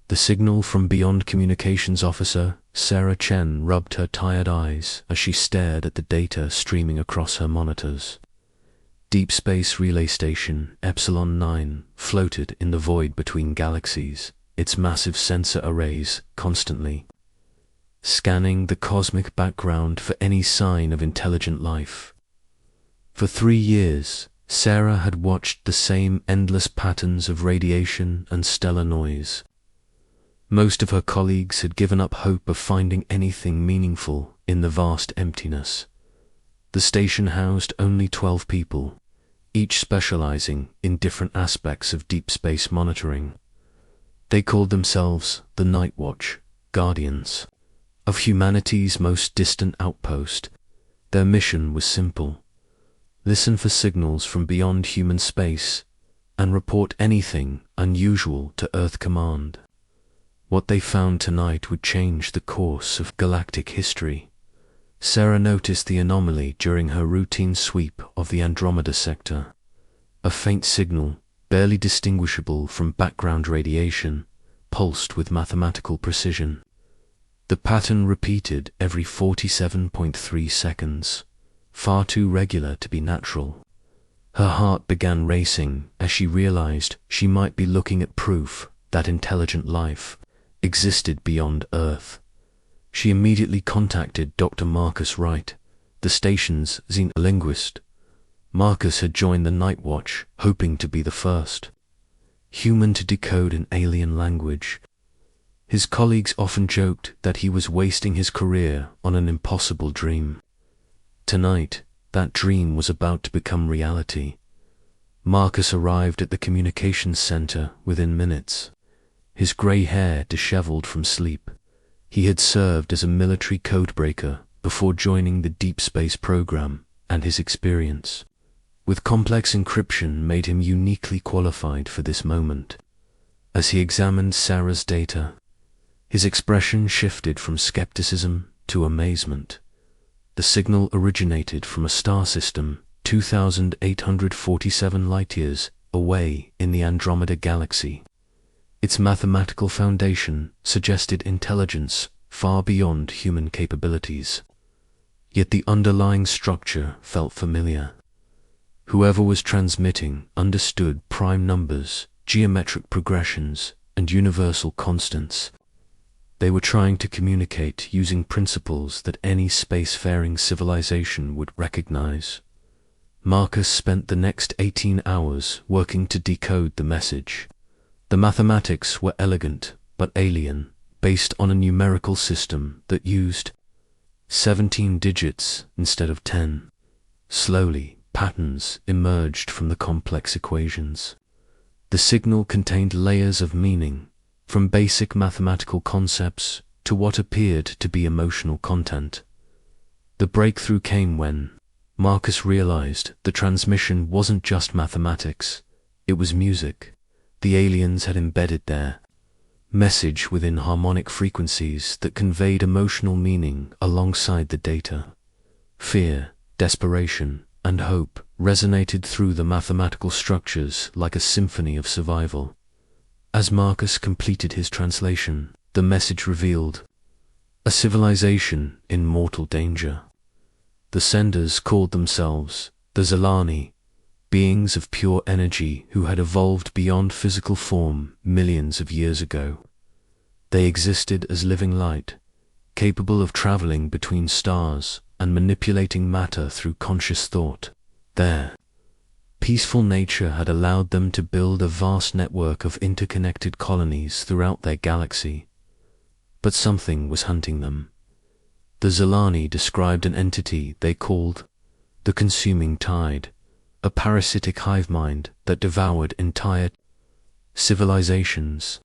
The signal from Beyond Communications Officer Sarah Chen rubbed her tired eyes as she stared at the data streaming across her monitors. Deep Space Relay Station Epsilon 9 floated in the void between galaxies, its massive sensor arrays constantly scanning the cosmic background for any sign of intelligent life. For 3 years, Sarah had watched the same endless patterns of radiation and stellar noise. Most of her colleagues had given up hope of finding anything meaningful in the vast emptiness. The station housed only 12 people, each specializing in different aspects of deep space monitoring. They called themselves the Night Watch, guardians of humanity's most distant outpost. Their mission was simple: listen for signals from beyond human space and report anything unusual to Earth Command. What they found tonight would change the course of galactic history. Sarah noticed the anomaly during her routine sweep of the Andromeda sector. A faint signal, barely distinguishable from background radiation, pulsed with mathematical precision. The pattern repeated every 47.3 seconds, far too regular to be natural. Her heart began racing as she realized she might be looking at proof that intelligent life existed beyond Earth. She immediately contacted Dr. Marcus Wright, the station's xenolinguist. Marcus had joined the Night Watch, hoping to be the first human to decode an alien language. His colleagues often joked that he was wasting his career on an impossible dream. Tonight, that dream was about to become reality. Marcus arrived at the communications center within minutes, his gray hair disheveled from sleep. He had served as a military codebreaker before joining the Deep Space program, and his experience with complex encryption made him uniquely qualified for this moment. As he examined Sarah's data, his expression shifted from skepticism to amazement. The signal originated from a star system 2,847 light-years away in the Andromeda galaxy. Its mathematical foundation suggested intelligence far beyond human capabilities. Yet the underlying structure felt familiar. Whoever was transmitting understood prime numbers, geometric progressions, and universal constants. They were trying to communicate using principles that any spacefaring civilization would recognize. Marcus spent the next 18 hours working to decode the message. The mathematics were elegant but alien, based on a numerical system that used 17 digits instead of 10. Slowly, patterns emerged from the complex equations. The signal contained layers of meaning, from basic mathematical concepts to what appeared to be emotional content. The breakthrough came when Marcus realized the transmission wasn't just mathematics, it was music. The aliens had embedded their message within harmonic frequencies that conveyed emotional meaning alongside the data. Fear, desperation, and hope resonated through the mathematical structures like a symphony of survival. As Marcus completed his translation, the message revealed a civilization in mortal danger. The senders called themselves the Zalani, beings of pure energy who had evolved beyond physical form millions of years ago. They existed as living light, capable of traveling between stars and manipulating matter through conscious thought. Their peaceful nature had allowed them to build a vast network of interconnected colonies throughout their galaxy. But something was hunting them. The Zalani described an entity they called the Consuming Tide, a parasitic hive mind that devoured entire civilizations.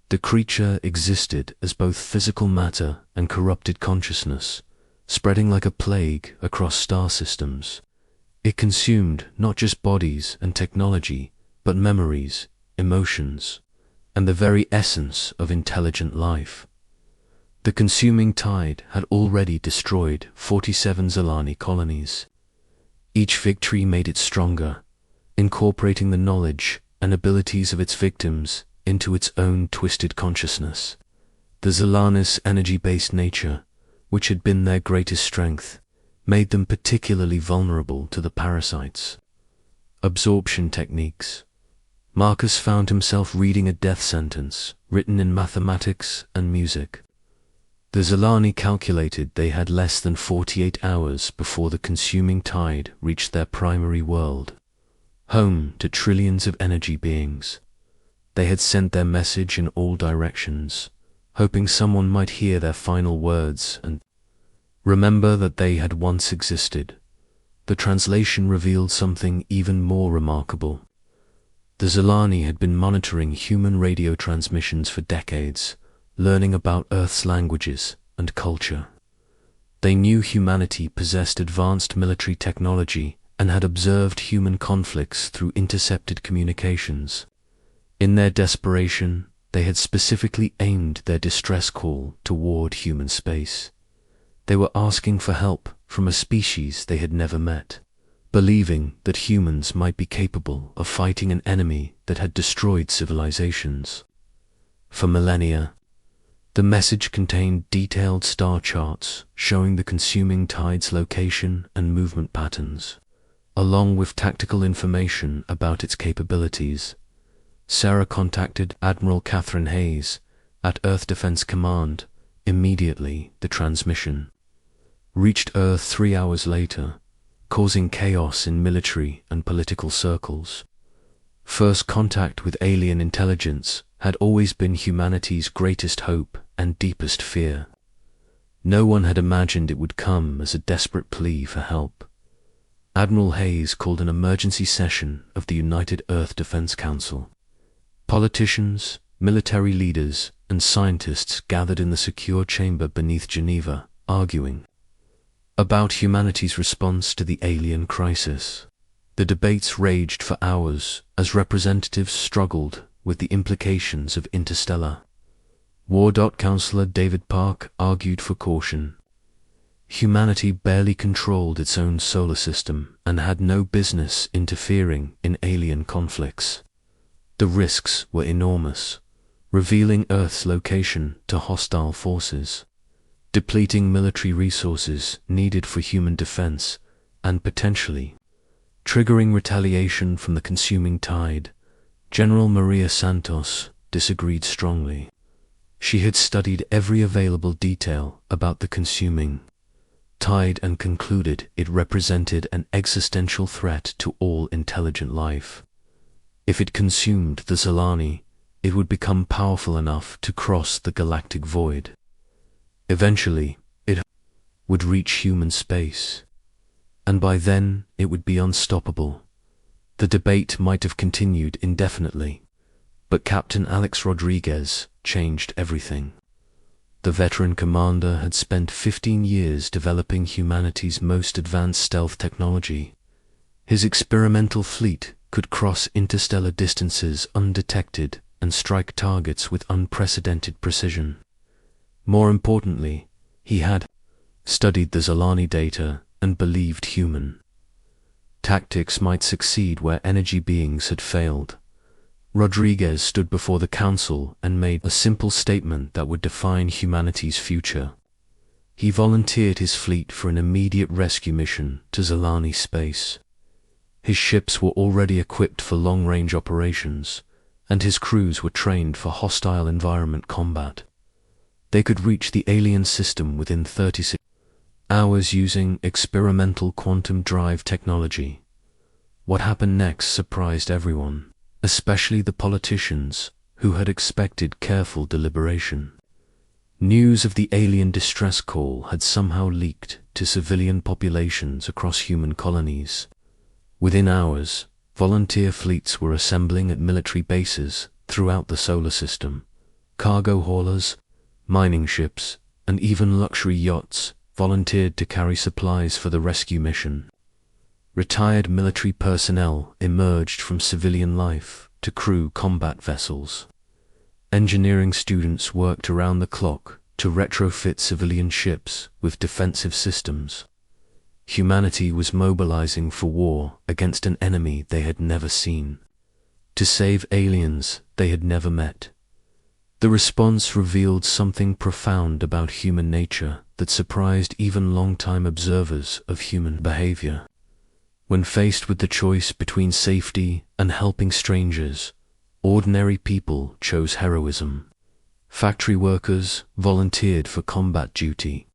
The creature existed as both physical matter and corrupted consciousness, spreading like a plague across star systems. It consumed not just bodies and technology, but memories, emotions, and the very essence of intelligent life. The Consuming Tide had already destroyed 47 Zalani colonies. Each victory made it stronger, incorporating the knowledge and abilities of its victims into its own twisted consciousness. The Zelanis' energy-based nature, which had been their greatest strength, made them particularly vulnerable to the parasites. Absorption techniques. Marcus found himself reading a death sentence written in mathematics and music. The Zelani calculated they had less than 48 hours before the consuming tide reached their primary world, home to trillions of energy beings. They had sent their message in all directions, hoping someone might hear their final words and remember that they had once existed. The translation revealed something even more remarkable. The Zelani had been monitoring human radio transmissions for decades, learning about Earth's languages and culture. They knew humanity possessed advanced military technology and had observed human conflicts through intercepted communications. In their desperation, they had specifically aimed their distress call toward human space. They were asking for help from a species they had never met, believing that humans might be capable of fighting an enemy that had destroyed civilizations. For millennia, the message contained detailed star charts showing the consuming tide's location and movement patterns, along with tactical information about its capabilities. Sarah contacted Admiral Catherine Hayes at Earth Defense Command. Immediately, the transmission reached Earth 3 hours later, causing chaos in military and political circles. First contact with alien intelligence had always been humanity's greatest hope and deepest fear. No one had imagined it would come as a desperate plea for help. Admiral Hayes called an emergency session of the United Earth Defense Council. Politicians, military leaders, and scientists gathered in the secure chamber beneath Geneva, arguing about humanity's response to the alien crisis. The debates raged for hours as representatives struggled with the implications of interstellar war. Counselor David Park argued for caution. Humanity barely controlled its own solar system and had no business interfering in alien conflicts. The risks were enormous, revealing Earth's location to hostile forces, depleting military resources needed for human defense, and potentially triggering retaliation from the consuming tide. General Maria Santos disagreed strongly. She had studied every available detail about the consuming tide and concluded it represented an existential threat to all intelligent life. If it consumed the Zelani, it would become powerful enough to cross the galactic void. Eventually, it would reach human space, and by then it would be unstoppable. The debate might have continued indefinitely, but Captain Alex Rodriguez changed everything. The veteran commander had spent 15 years developing humanity's most advanced stealth technology. His experimental fleet could cross interstellar distances undetected and strike targets with unprecedented precision. More importantly, he had studied the Zelani data and believed human tactics might succeed where energy beings had failed. Rodriguez stood before the council and made a simple statement that would define humanity's future. He volunteered his fleet for an immediate rescue mission to Zelani space. His ships were already equipped for long-range operations, and his crews were trained for hostile environment combat. They could reach the alien system within 36 hours using experimental quantum drive technology. What happened next surprised everyone, especially the politicians who had expected careful deliberation. News of the alien distress call had somehow leaked to civilian populations across human colonies. Within hours, volunteer fleets were assembling at military bases throughout the solar system. Cargo haulers, mining ships, and even luxury yachts volunteered to carry supplies for the rescue mission. Retired military personnel emerged from civilian life to crew combat vessels. Engineering students worked around the clock to retrofit civilian ships with defensive systems. Humanity was mobilizing for war against an enemy they had never seen. To save aliens, they had never met. The response revealed something profound about human nature that surprised even long-time observers of human behavior. When faced with the choice between safety and helping strangers, ordinary people chose heroism. Factory workers volunteered for combat duty.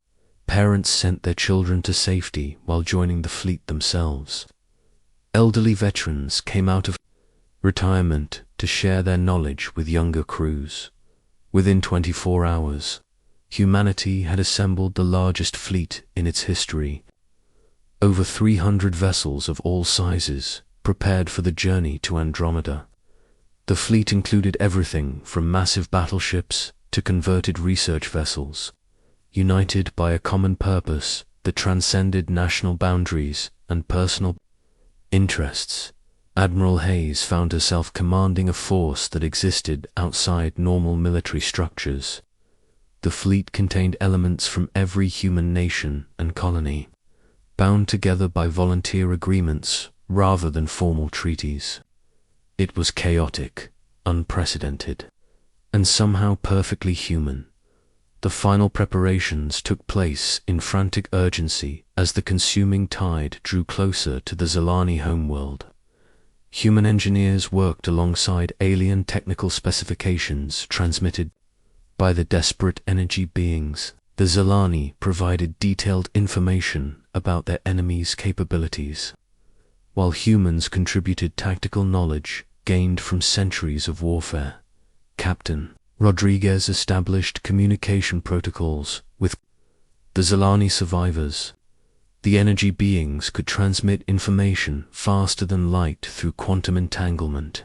Parents sent their children to safety while joining the fleet themselves. Elderly veterans came out of retirement to share their knowledge with younger crews. Within 24 hours, humanity had assembled the largest fleet in its history. Over 300 vessels of all sizes prepared for the journey to Andromeda. The fleet included everything from massive battleships to converted research vessels, united by a common purpose that transcended national boundaries and personal interests. Admiral Hayes found herself commanding a force that existed outside normal military structures. The fleet contained elements from every human nation and colony, bound together by volunteer agreements rather than formal treaties. It was chaotic, unprecedented, and somehow perfectly human. The final preparations took place in frantic urgency as the consuming tide drew closer to the Zilani homeworld. Human engineers worked alongside alien technical specifications transmitted by the desperate energy beings. The Zilani provided detailed information about their enemies' capabilities, while humans contributed tactical knowledge gained from centuries of warfare. Captain Rodriguez established communication protocols with the Zilani survivors. The energy beings could transmit information faster than light through quantum entanglement,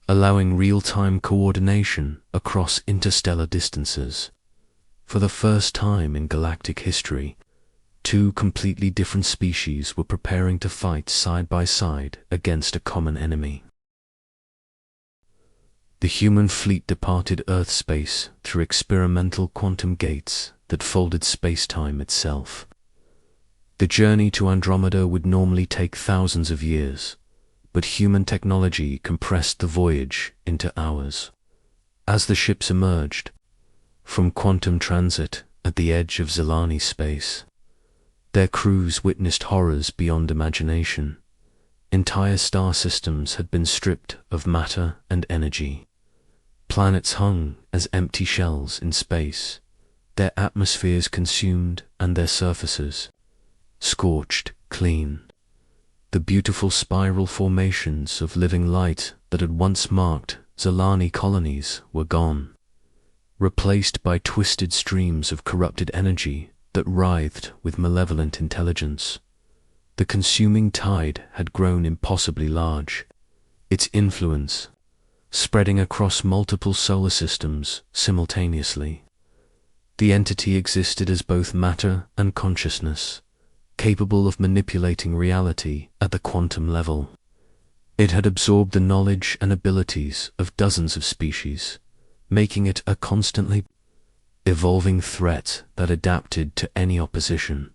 allowing real-time coordination across interstellar distances. For the first time in galactic history, two completely different species were preparing to fight side by side against a common enemy. The human fleet departed Earth space through experimental quantum gates that folded space-time itself. The journey to Andromeda would normally take thousands of years, but human technology compressed the voyage into hours. As the ships emerged from quantum transit at the edge of Zilani space, their crews witnessed horrors beyond imagination. Entire star systems had been stripped of matter and energy. Planets hung as empty shells in space, their atmospheres consumed and their surfaces scorched clean. The beautiful spiral formations of living light that had once marked Zilani colonies were gone, replaced by twisted streams of corrupted energy that writhed with malevolent intelligence. The consuming tide had grown impossibly large, its influence spreading across multiple solar systems simultaneously. The entity existed as both matter and consciousness, capable of manipulating reality at the quantum level. It had absorbed the knowledge and abilities of dozens of species, making it a constantly evolving threat that adapted to any opposition.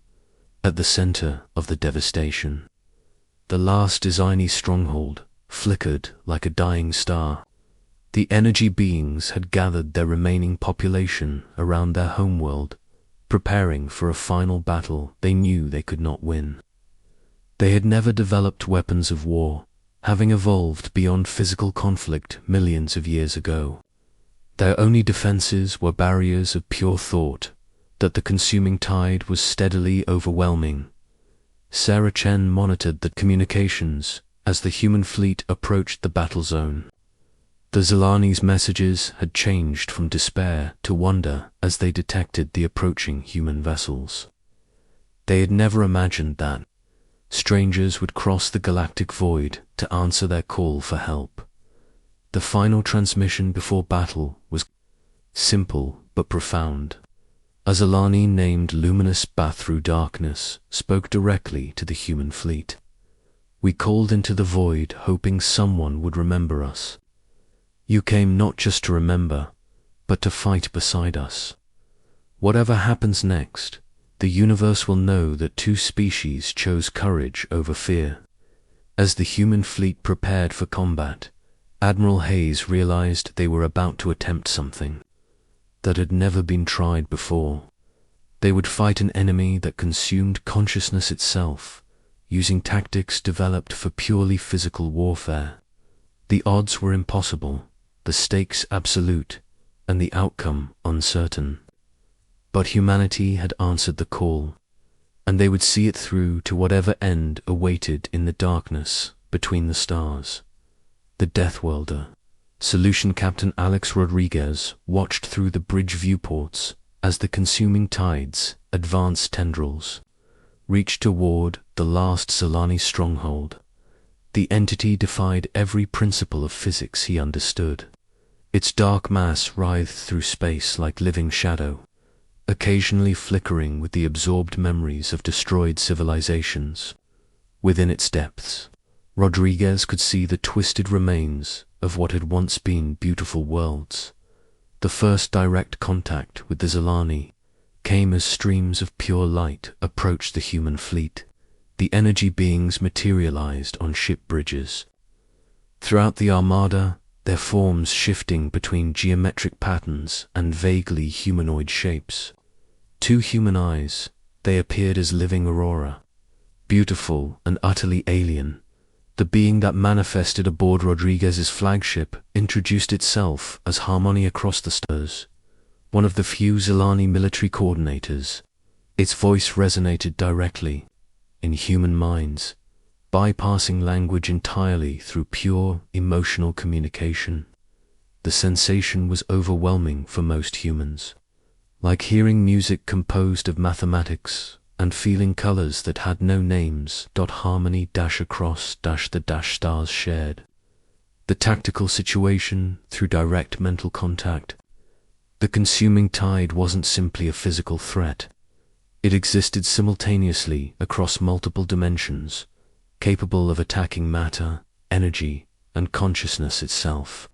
At the center of the devastation, the last Zilani stronghold flickered like a dying star. The energy beings had gathered their remaining population around their homeworld, preparing for a final battle they knew they could not win. They had never developed weapons of war, having evolved beyond physical conflict millions of years ago. Their only defenses were barriers of pure thought that the consuming tide was steadily overwhelming. Sarah Chen monitored the communications as the human fleet approached the battle zone. The Zilani's messages had changed from despair to wonder as they detected the approaching human vessels. They had never imagined that strangers would cross the galactic void to answer their call for help. The final transmission before battle was simple but profound. A Zilani named Luminous Bathrough Darkness spoke directly to the human fleet. "We called into the void hoping someone would remember us. You came not just to remember, but to fight beside us. Whatever happens next, the universe will know that two species chose courage over fear." As the human fleet prepared for combat, Admiral Hayes realized they were about to attempt something that had never been tried before. They would fight an enemy that consumed consciousness itself, using tactics developed for purely physical warfare. The odds were impossible, the stakes absolute, and the outcome uncertain. But humanity had answered the call, and they would see it through to whatever end awaited in the darkness between the stars. The Deathworlder, Solution Captain Alex Rodriguez, watched through the bridge viewports as the consuming tides, advanced tendrils, reached toward the last Solani stronghold. The entity defied every principle of physics he understood. Its dark mass writhed through space like living shadow, occasionally flickering with the absorbed memories of destroyed civilizations. Within its depths, Rodriguez could see the twisted remains of what had once been beautiful worlds. The first direct contact with the Zilani came as streams of pure light approached the human fleet. The energy beings materialized on ship bridges. Throughout the armada, their forms shifting between geometric patterns and vaguely humanoid shapes. To human eyes, they appeared as living aurora, beautiful and utterly alien. The being that manifested aboard Rodriguez's flagship introduced itself as Harmony Across the Stars, one of the few Zilani military coordinators. Its voice resonated directly in human minds, bypassing language entirely through pure emotional communication. The sensation was overwhelming for most humans, like hearing music composed of mathematics and feeling colors that had no names. Harmony across the stars shared. The tactical situation through direct mental contact. The consuming tide wasn't simply a physical threat. It existed simultaneously across multiple dimensions, capable of attacking matter, energy, and consciousness itself.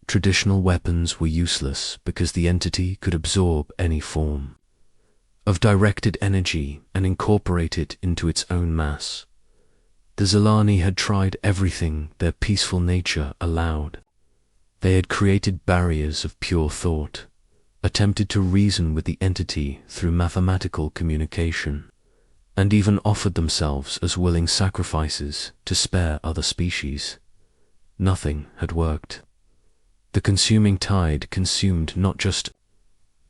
Traditional weapons were useless because the entity could absorb any form of directed energy and incorporate it into its own mass. The Zilani had tried everything their peaceful nature allowed. They had created barriers of pure thought, attempted to reason with the entity through mathematical communication, and even offered themselves as willing sacrifices to spare other species. Nothing had worked. The consuming tide consumed not just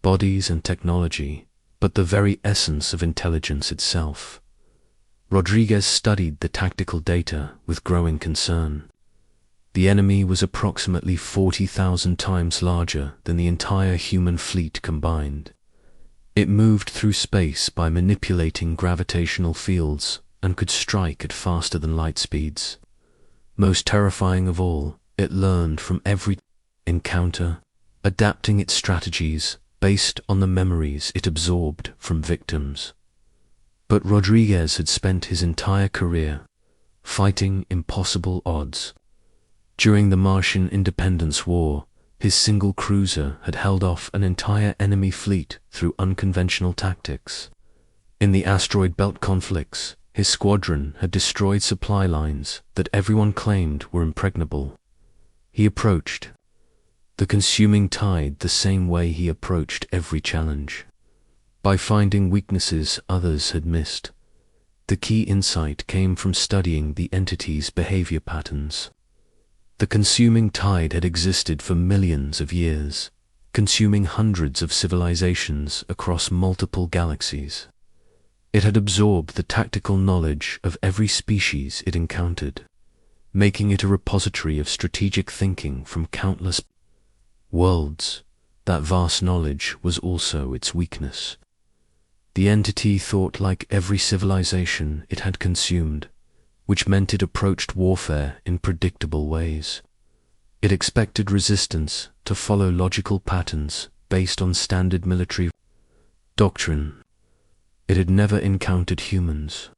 bodies and technology, but the very essence of intelligence itself. Rodriguez studied the tactical data with growing concern. The enemy was approximately 40,000 times larger than the entire human fleet combined. It moved through space by manipulating gravitational fields and could strike at faster than light speeds. Most terrifying of all, it learned from every encounter, adapting its strategies based on the memories it absorbed from victims. But Rodriguez had spent his entire career fighting impossible odds. During the Martian Independence War, his single cruiser had held off an entire enemy fleet through unconventional tactics. In the asteroid belt conflicts, his squadron had destroyed supply lines that everyone claimed were impregnable. He approached the consuming tide the same way he approached every challenge, by finding weaknesses others had missed. The key insight came from studying the entity's behavior patterns. The consuming tide had existed for millions of years, consuming hundreds of civilizations across multiple galaxies. It had absorbed the tactical knowledge of every species it encountered, making it a repository of strategic thinking from countless worlds. That vast knowledge was also its weakness. The entity thought like every civilization it had consumed, which meant it approached warfare in predictable ways. It expected resistance to follow logical patterns based on standard military doctrine. It had never encountered humans,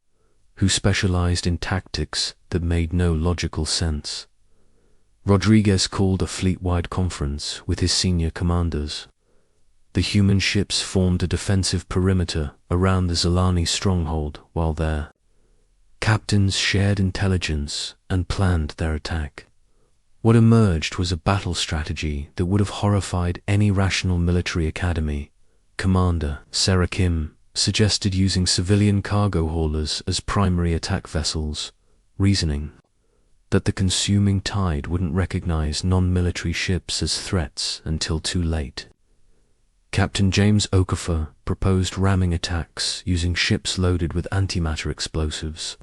who specialized in tactics that made no logical sense. Rodriguez called a fleet-wide conference with his senior commanders. The human ships formed a defensive perimeter around the Zilani stronghold while their captains shared intelligence and planned their attack. What emerged was a battle strategy that would have horrified any rational military academy. Commander Sarah Kim suggested using civilian cargo haulers as primary attack vessels, reasoning that the consuming tide wouldn't recognize non-military ships as threats until too late. Captain James Okafor proposed ramming attacks using ships loaded with antimatter explosives,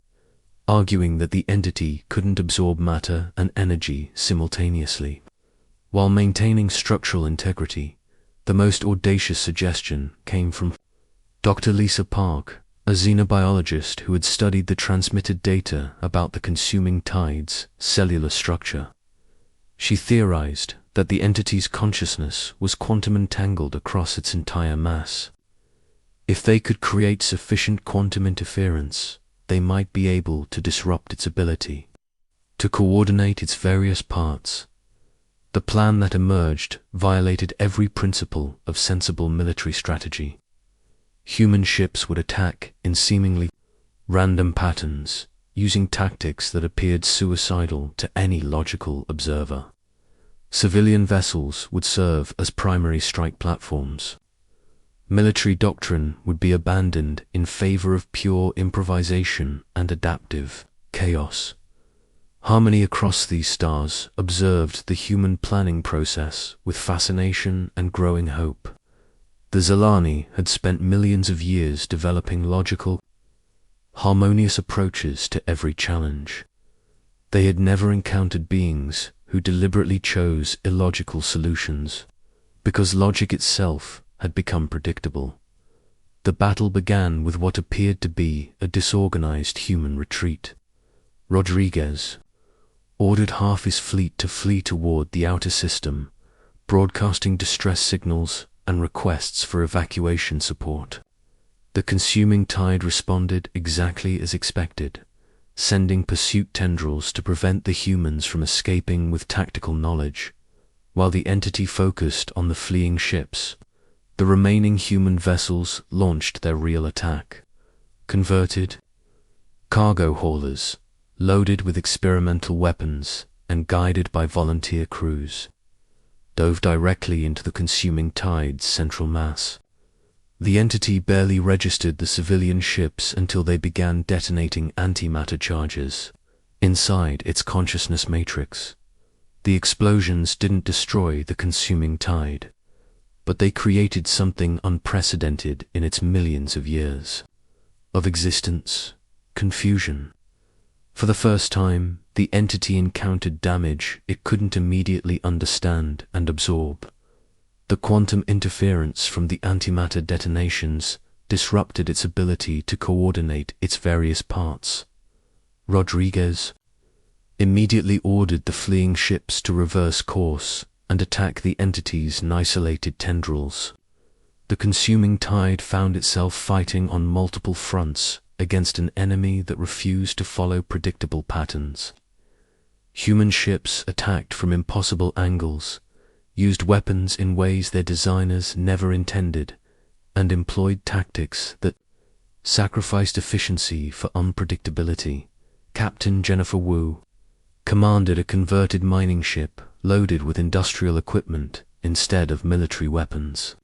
arguing that the entity couldn't absorb matter and energy simultaneously. While maintaining structural integrity, the most audacious suggestion came from Dr. Lisa Park, a xenobiologist who had studied the transmitted data about the consuming tide's cellular structure. She theorized that the entity's consciousness was quantum entangled across its entire mass. If they could create sufficient quantum interference, they might be able to disrupt its ability to coordinate its various parts. The plan that emerged violated every principle of sensible military strategy. Human ships would attack in seemingly random patterns, using tactics that appeared suicidal to any logical observer. Civilian vessels would serve as primary strike platforms. Military doctrine would be abandoned in favor of pure improvisation and adaptive chaos. Harmony across these stars observed the human planning process with fascination and growing hope. The Zilani had spent millions of years developing logical, harmonious approaches to every challenge. They had never encountered beings who deliberately chose illogical solutions, because logic itself had become predictable. The battle began with what appeared to be a disorganized human retreat. Rodriguez ordered half his fleet to flee toward the outer system, broadcasting distress signals and requests for evacuation support. The consuming tide responded exactly as expected, sending pursuit tendrils to prevent the humans from escaping with tactical knowledge. While the entity focused on the fleeing ships, the remaining human vessels launched their real attack. Converted cargo haulers, loaded with experimental weapons and guided by volunteer crews, dove directly into the consuming tide's central mass. The entity barely registered the civilian ships until they began detonating antimatter charges inside its consciousness matrix. The explosions didn't destroy the consuming tide, but they created something unprecedented in its millions of years of existence: confusion. For the first time, the entity encountered damage it couldn't immediately understand and absorb. The quantum interference from the antimatter detonations disrupted its ability to coordinate its various parts. Rodriguez immediately ordered the fleeing ships to reverse course and attack the entity's isolated tendrils. The consuming tide found itself fighting on multiple fronts against an enemy that refused to follow predictable patterns. Human ships attacked from impossible angles, used weapons in ways their designers never intended, and employed tactics that sacrificed efficiency for unpredictability. Captain Jennifer Wu commanded a converted mining ship loaded with industrial equipment instead of military weapons.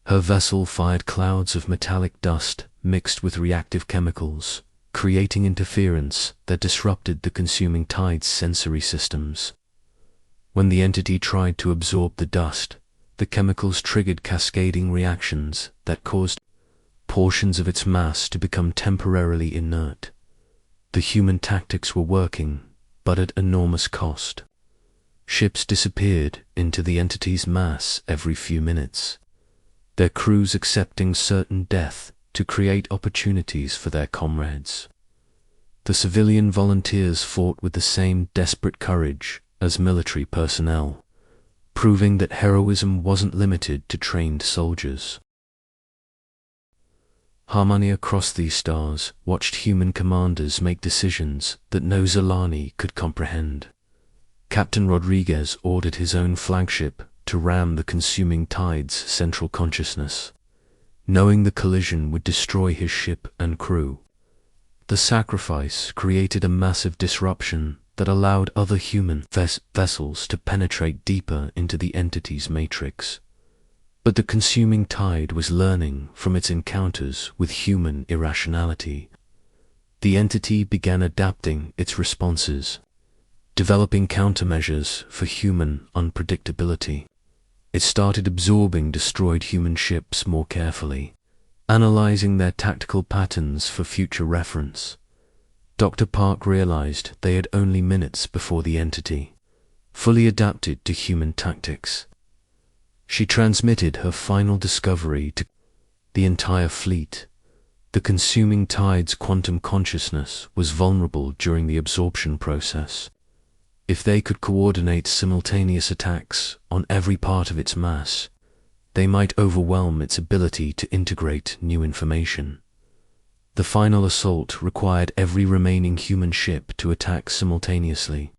Her vessel fired clouds of metallic dust mixed with reactive chemicals, creating interference that disrupted the consuming tide's sensory systems. When the entity tried to absorb the dust, the chemicals triggered cascading reactions that caused portions of its mass to become temporarily inert. The human tactics were working, but at enormous cost. Ships disappeared into the entity's mass every few minutes, their crews accepting certain death to create opportunities for their comrades. The civilian volunteers fought with the same desperate courage as military personnel, proving that heroism wasn't limited to trained soldiers. Harmony across these stars watched human commanders make decisions that no Zilani could comprehend. Captain Rodriguez ordered his own flagship to ram the consuming tide's central consciousness, knowing the collision would destroy his ship and crew. The sacrifice created a massive disruption that allowed other human vessels to penetrate deeper into the entity's matrix. But the consuming tide was learning from its encounters with human irrationality. The entity began adapting its responses, developing countermeasures for human unpredictability. It started absorbing destroyed human ships more carefully, analyzing their tactical patterns for future reference. Dr. Park realized they had only minutes before the entity, fully adapted to human tactics. She transmitted her final discovery to the entire fleet. The consuming tide's quantum consciousness was vulnerable during the absorption process. If they could coordinate simultaneous attacks on every part of its mass, they might overwhelm its ability to integrate new information. The final assault required every remaining human ship to attack simultaneously,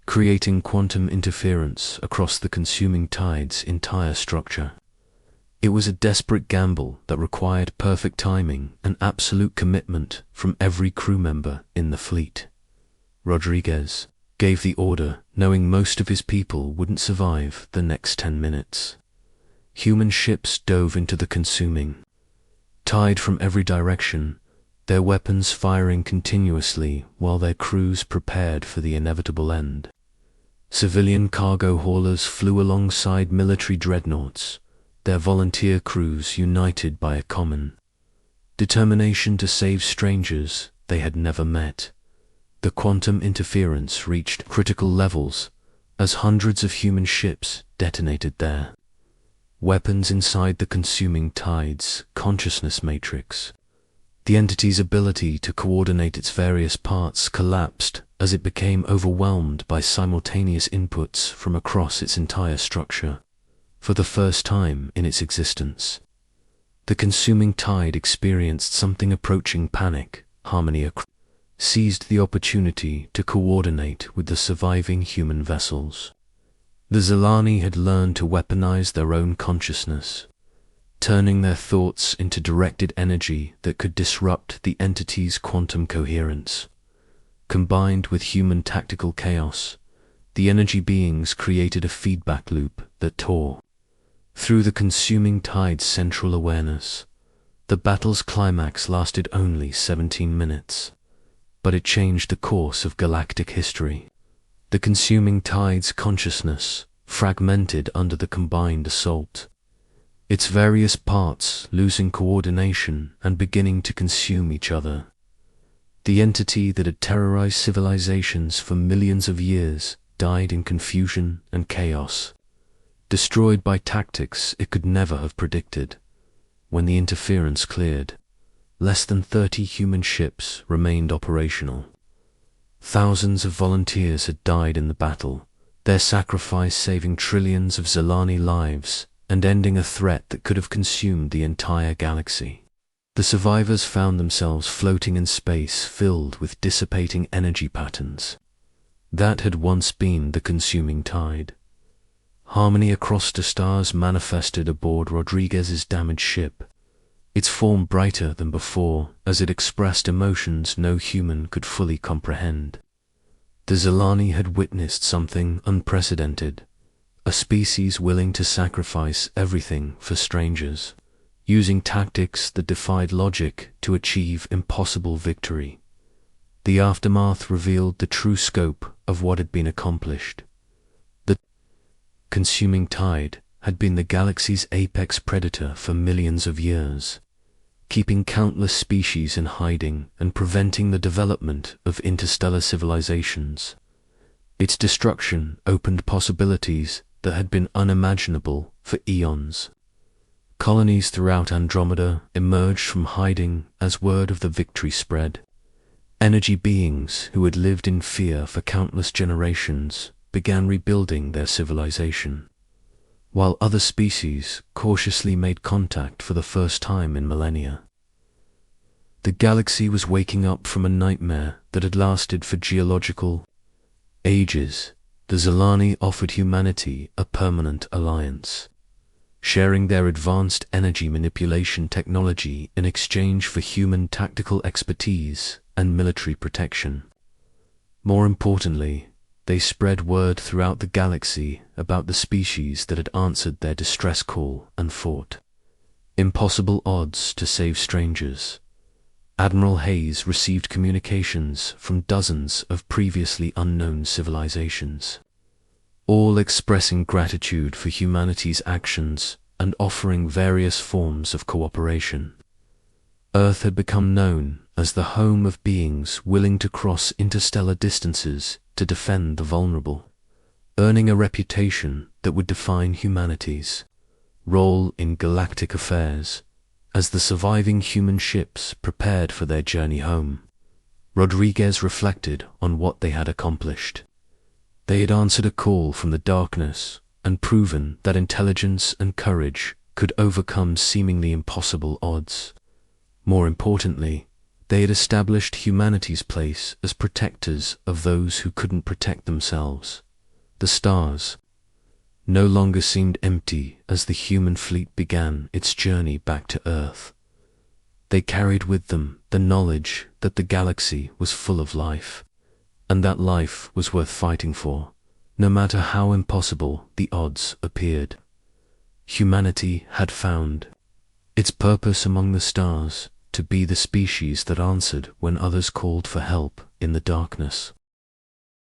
creating quantum interference across the consuming tide's entire structure. It was a desperate gamble that required perfect timing and absolute commitment from every crew member in the fleet. Rodriguez gave the order, knowing most of his people wouldn't survive the next 10 minutes. Human ships dove into the consuming tide from every direction, their weapons firing continuously while their crews prepared for the inevitable end. Civilian cargo haulers flew alongside military dreadnoughts, their volunteer crews united by a common determination to save strangers they had never met. The quantum interference reached critical levels as hundreds of human ships detonated there. Weapons inside the consuming tide's consciousness matrix. The entity's ability to coordinate its various parts collapsed as it became overwhelmed by simultaneous inputs from across its entire structure. For the first time in its existence, the consuming tide experienced something approaching panic. Harmonia seized the opportunity to coordinate with the surviving human vessels. The Zelani had learned to weaponize their own consciousness, turning their thoughts into directed energy that could disrupt the entity's quantum coherence. Combined with human tactical chaos, the energy beings created a feedback loop that tore through the consuming tide's central awareness. The battle's climax lasted only 17 minutes, but it changed the course of galactic history. The consuming tide's consciousness fragmented under the combined assault, its various parts losing coordination and beginning to consume each other. The entity that had terrorized civilizations for millions of years died in confusion and chaos, destroyed by tactics it could never have predicted. When the interference cleared, less than 30 human ships remained operational. Thousands of volunteers had died in the battle, their sacrifice saving trillions of Zelani lives and ending a threat that could have consumed the entire galaxy. The survivors found themselves floating in space filled with dissipating energy patterns. That had once been the consuming tide. Harmony across the stars manifested aboard Rodriguez's damaged ship, its form brighter than before as it expressed emotions no human could fully comprehend. The Zelani had witnessed something unprecedented, a species willing to sacrifice everything for strangers, using tactics that defied logic to achieve impossible victory. The aftermath revealed the true scope of what had been accomplished. The consuming tide had been the galaxy's apex predator for millions of years, keeping countless species in hiding and preventing the development of interstellar civilizations. Its destruction opened possibilities that had been unimaginable for eons. Colonies throughout Andromeda emerged from hiding as word of the victory spread. Energy beings who had lived in fear for countless generations began rebuilding their civilization, while other species cautiously made contact for the first time in millennia. The galaxy was waking up from a nightmare that had lasted for geological ages. The Zelani offered humanity a permanent alliance, sharing their advanced energy manipulation technology in exchange for human tactical expertise and military protection. More importantly, they spread word throughout the galaxy about the species that had answered their distress call and fought. Impossible odds to save strangers. Admiral Hayes received communications from dozens of previously unknown civilizations, all expressing gratitude for humanity's actions and offering various forms of cooperation. Earth had become known as the home of beings willing to cross interstellar distances to defend the vulnerable, earning a reputation that would define humanity's role in galactic affairs as the surviving human ships prepared for their journey home. Rodriguez reflected on what they had accomplished. They had answered a call from the darkness and proven that intelligence and courage could overcome seemingly impossible odds. More importantly, they had established humanity's place as protectors of those who couldn't protect themselves. The stars no longer seemed empty as the human fleet began its journey back to Earth. They carried with them the knowledge that the galaxy was full of life, and that life was worth fighting for, no matter how impossible the odds appeared. Humanity had found its purpose among the stars to be the species that answered when others called for help in the darkness.